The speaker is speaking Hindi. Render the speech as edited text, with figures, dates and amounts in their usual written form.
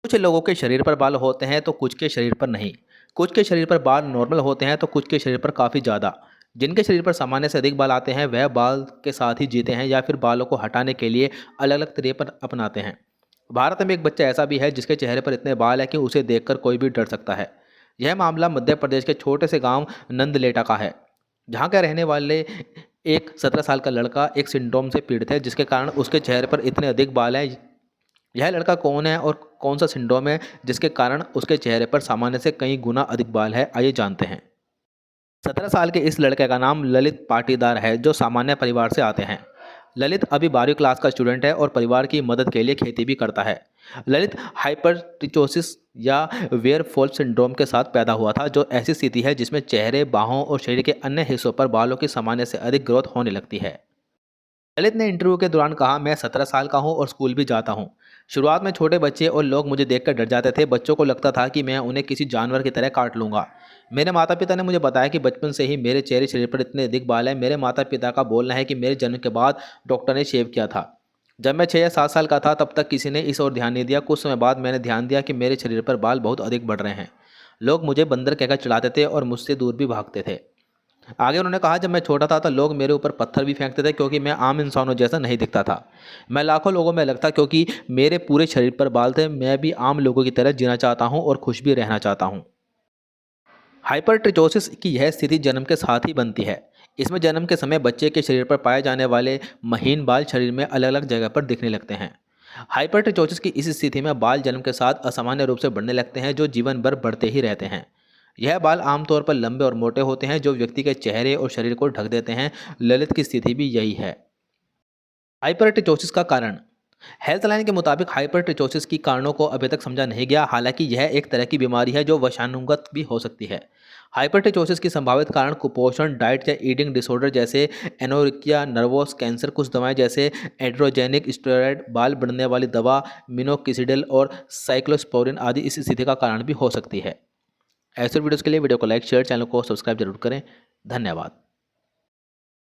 कुछ लोगों के शरीर पर बाल होते हैं तो कुछ के शरीर पर नहीं। कुछ के शरीर पर बाल नॉर्मल होते हैं तो कुछ के शरीर पर काफ़ी ज़्यादा। जिनके शरीर पर सामान्य से अधिक बाल आते हैं वह बाल के साथ ही जीते हैं या फिर बालों को हटाने के लिए अलग अलग तरीके पर अपनाते हैं। भारत में एक बच्चा ऐसा भी है जिसके चेहरे पर इतने बाल हैं कि उसे देखकर कोई भी डर सकता है। यह मामला मध्य प्रदेश के छोटे से गांव नंदलेटा का है, जहां का रहने वाले एक 17 साल का लड़का एक सिंड्रोम से पीड़ित है जिसके कारण उसके चेहरे पर इतने अधिक बाल हैं। यह लड़का कौन है और कौन सा सिंड्रोम है जिसके कारण उसके चेहरे पर सामान्य से कई गुना अधिक बाल है, आइए जानते हैं। 17 साल के इस लड़के का नाम ललित पाटीदार है जो सामान्य परिवार से आते हैं। ललित अभी 12वीं क्लास का स्टूडेंट है और परिवार की मदद के लिए खेती भी करता है। ललित हाइपरटिचोसिस या वेयरफॉल सिंड्रोम के साथ पैदा हुआ था, जो ऐसी स्थिति है जिसमें चेहरे, बाहों और शरीर के अन्य हिस्सों पर बालों की सामान्य से अधिक ग्रोथ होने लगती है। ललित ने इंटरव्यू के दौरान कहा, मैं 17 साल का हूं और स्कूल भी जाता हूं। शुरुआत में छोटे बच्चे और लोग मुझे देखकर डर जाते थे। बच्चों को लगता था कि मैं उन्हें किसी जानवर की तरह काट लूंगा। मेरे माता पिता ने मुझे बताया कि बचपन से ही मेरे चेहरे शरीर पर इतने अधिक बाल हैं। मेरे माता पिता का बोलना है कि मेरे जन्म के बाद डॉक्टर ने शेव किया था। जब मैं 6 या 7 साल का था तब तक किसी ने इस ओर ध्यान नहीं दिया। कुछ समय बाद मैंने ध्यान दिया कि मेरे शरीर पर बाल बहुत अधिक बढ़ रहे हैं। लोग मुझे बंदर कहकर चिढ़ाते थे और मुझसे दूर भी भागते थे। आगे उन्होंने कहा, जब मैं छोटा था तो लोग मेरे ऊपर पत्थर भी फेंकते थे क्योंकि मैं आम इंसानों जैसा नहीं दिखता था। मैं लाखों लोगों में लगता क्योंकि मेरे पूरे शरीर पर बाल थे। मैं भी आम लोगों की तरह जीना चाहता हूँ और खुश भी रहना चाहता हूँ। हाइपरट्रिचोसिस की यह स्थिति जन्म के साथ ही बनती है। इसमें जन्म के समय बच्चे के शरीर पर पाए जाने वाले महीन बाल शरीर में अलग अलग जगह पर दिखने लगते हैं। हाइपरट्रिचोसिस की इस स्थिति में बाल जन्म के साथ असामान्य रूप से बढ़ने लगते हैं, जो जीवन भर बढ़ते ही रहते हैं। यह बाल आमतौर पर लंबे और मोटे होते हैं, जो व्यक्ति के चेहरे और शरीर को ढक देते हैं। ललित की स्थिति भी यही है। हाइपरटिचोसिस का कारण। हेल्थलाइन के मुताबिक हाइपरटिचोसिस की कारणों को अभी तक समझा नहीं गया। हालांकि यह एक तरह की बीमारी है जो वंशानुगत भी हो सकती है। हाइपरटिचोसिस की संभावित कारण कुपोषण, डाइट या ईटिंग डिसऑर्डर जैसे एनोरेक्सिया नर्वोस, कैंसर, कुछ दवाएं जैसे एड्रोजेनिक स्टेरॉयड, बाल बढ़ने वाली दवा मिनोक्सिडिल और साइक्लोस्पोरिन आदि इस स्थिति का कारण भी हो सकती है। ऐसे वीडियोस के लिए वीडियो को लाइक, शेयर, चैनल को सब्सक्राइब जरूर करें। धन्यवाद।